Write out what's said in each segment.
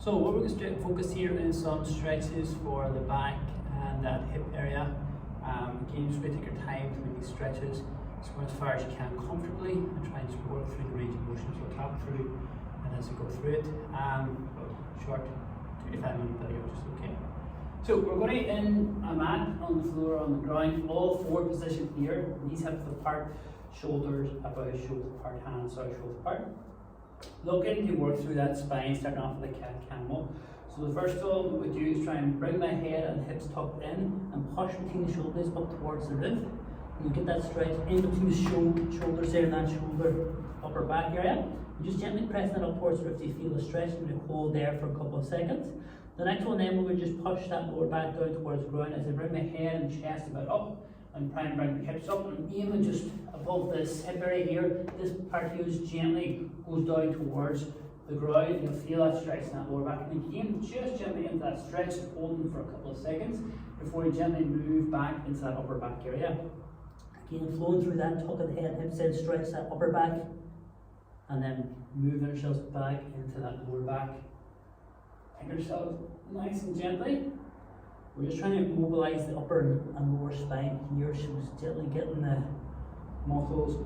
So what we're going to focus here is some stretches for the back and that hip area. Again, just going to take your time to make these stretches. So go as far as you can comfortably and try and just work through the range of motion. So tap through, and as you go through it, short 2 to 5 minute video, just okay. So we're going to in a mat on the floor, on the ground, all 4 positions here. Knees hips apart, shoulders about shoulder apart, hands out shoulder apart. Looking to work through that spine, starting off with a cat camel. So the first one what we do is try and bring the head and hips tucked in and push between the shoulders up towards the rib. You get that stretch in between the shoulders there in that shoulder upper back area. You just gently press that upwards if you feel the stretch and you hold there for a couple of seconds. The next one then we would just push that lower back down towards the ground as I bring my head and chest about up and try and bring the hips up and even just above this hip area here. This part here just gently goes down towards the ground. You'll feel that stretch in that lower back. And again, just gently into that stretch, holding for a couple of seconds before you gently move back into that upper back area. Again, flowing through that tuck of the head, hips in, stretch that upper back, and then moving ourselves back into that lower back. Take ourselves nice and gently. We're just trying to mobilize the upper and lower spine here, so just gently getting the muscles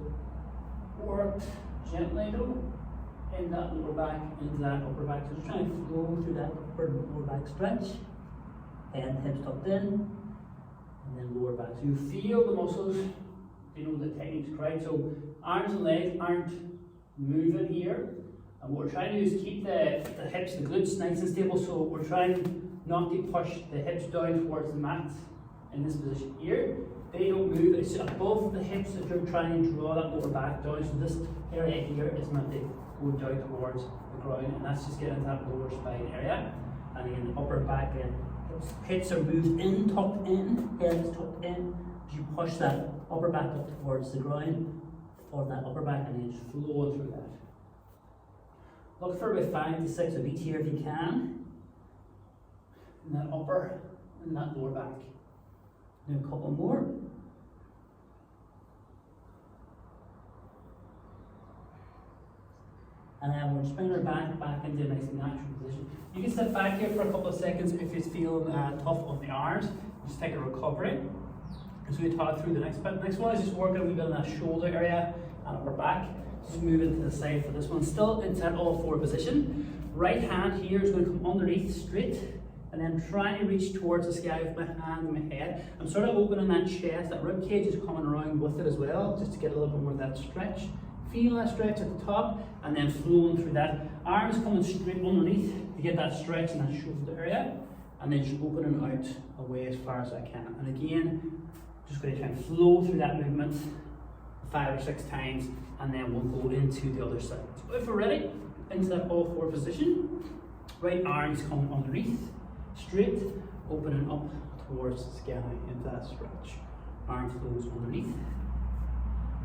worked gently though, in that lower back, into that upper back. So just trying to flow through that upper and lower back stretch, and hips tucked in, and then lower back. So you feel the muscles, you know the technique's correct. So arms and legs aren't moving here. And what we're trying to do is keep the hips, the glutes nice and stable. So we're trying not to push the hips down towards the mat in this position here. They don't move, it's above the hips that you're trying to draw that lower back down. So this area here is meant to go down towards the ground, and that's just getting into that lower spine area. And again, the upper back end, hips are moved in, tucked in, head is tucked in. As you push that upper back up towards the ground, form that upper back, and then just flow through that. Look for about 5 to 6 of each here if you can. In that upper and that lower back. Do a couple more. And then we'll just bring our back into a nice natural position. You can sit back here for a couple of seconds if you're feeling tough on the arms. Just take a recovery. And so we talk through the next bit. The next one is just working a wee bit in that shoulder area and upper back. Just moving to the side for this one. Still in that all 4 position. Right hand here is going to come underneath straight, and then trying to reach towards the sky with my hand and my head. I'm sort of opening that chest, that rib cage is coming around with it as well, just to get a little bit more of that stretch. Feel that stretch at the top, and then flowing through that. Arms coming straight underneath to get that stretch in that shoulder area, and then just opening out away as far as I can. And again, just going to try and flow through that movement 5 or 6 times, and then we'll go into the other side. So if we're ready, into that all 4 position, right arms coming underneath, straight, opening up towards the sky into that stretch. Arm flows underneath,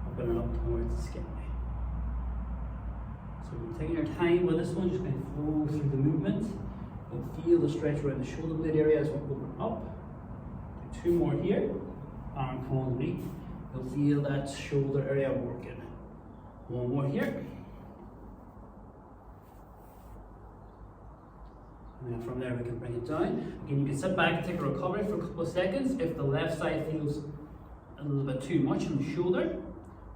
opening up towards the sky. So we're taking our time with this one, just going to flow through the movement. And feel the stretch around the shoulder blade area as we open up. Do 2 more here, arm coming underneath. You'll feel that shoulder area working. 1 more here. And then from there we can bring it down. Again, you can sit back and take a recovery for a couple of seconds if the left side feels a little bit too much on the shoulder.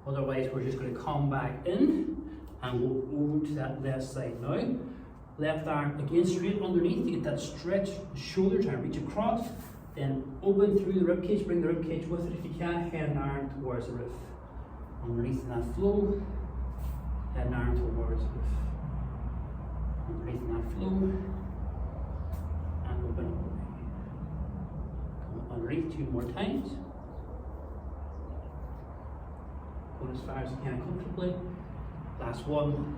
Otherwise, we're just going to come back in and we'll over to that left side now. Left arm again straight underneath to get that stretch, shoulder, try and reach across. Then open through the ribcage, bring the ribcage with it if you can, head and arm towards the roof. Underneath that flow, head and arm towards the roof. Underneath that flow, and open up. Come underneath 2 more times. Go as far as you can comfortably. Last one.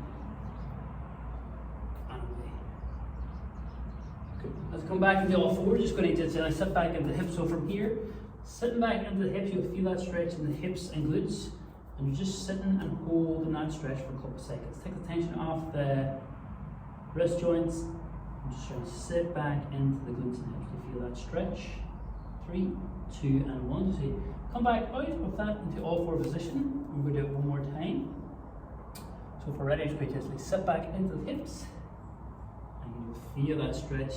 Let's come back into all 4. Just going to sit back into the hips. So from here, sitting back into the hips, you'll feel that stretch in the hips and glutes. And you're just sitting and holding that stretch for a couple of seconds. Take the tension off the wrist joints. And just trying to sit back into the glutes and hips to feel that stretch. 3, 2, and 1. So you come back out of that into all 4 position. We're going to do it 1 more time. So if we're ready, just sit back into the hips. And you feel that stretch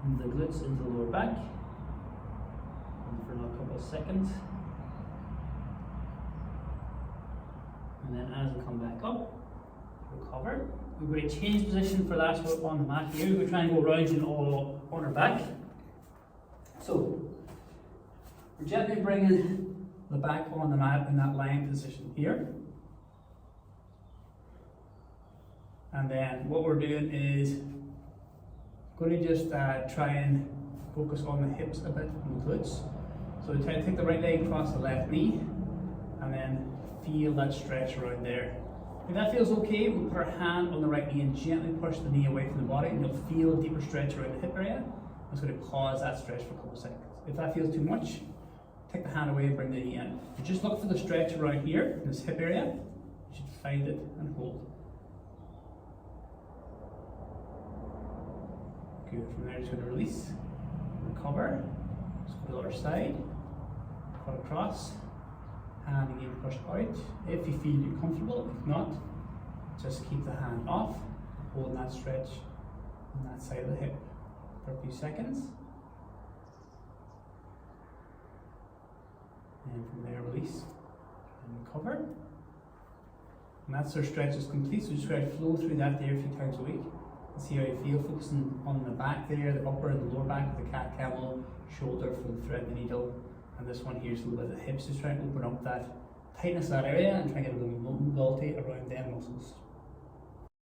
in the glutes, into the lower back. And for another couple of seconds. And then as we come back up, recover. We're going to change position for that on the mat here. We're going to try and go round and all on our back. So, we're gently bringing the back on the mat in that lying position here. And then what we're doing is going to just try and focus on the hips a bit, on the glutes. So we try to take the right leg across the left knee and then feel that stretch around there. If that feels okay, we'll put our hand on the right knee and gently push the knee away from the body, and you'll feel a deeper stretch around the hip area. I'm just going to pause that stretch for a couple of seconds. If that feels too much, take the hand away and bring the knee in. You just look for the stretch around here, in this hip area. You should find it and hold. Good. From there, just going to release, recover. Just go to the other side, cut across. Hand again pushed out if you feel you're comfortable. If not, just keep the hand off, holding that stretch on that side of the hip for a few seconds. And from there, release and recover. And that's our stretch is complete. So just try to flow through that there a few times a week and see how you feel, focusing on the back there, the upper and the lower back with the cat camel, shoulder for the thread and the needle. And this one here is a little bit of the hips, just trying to open up that tightness of that area and try and get a little mobility around them muscles.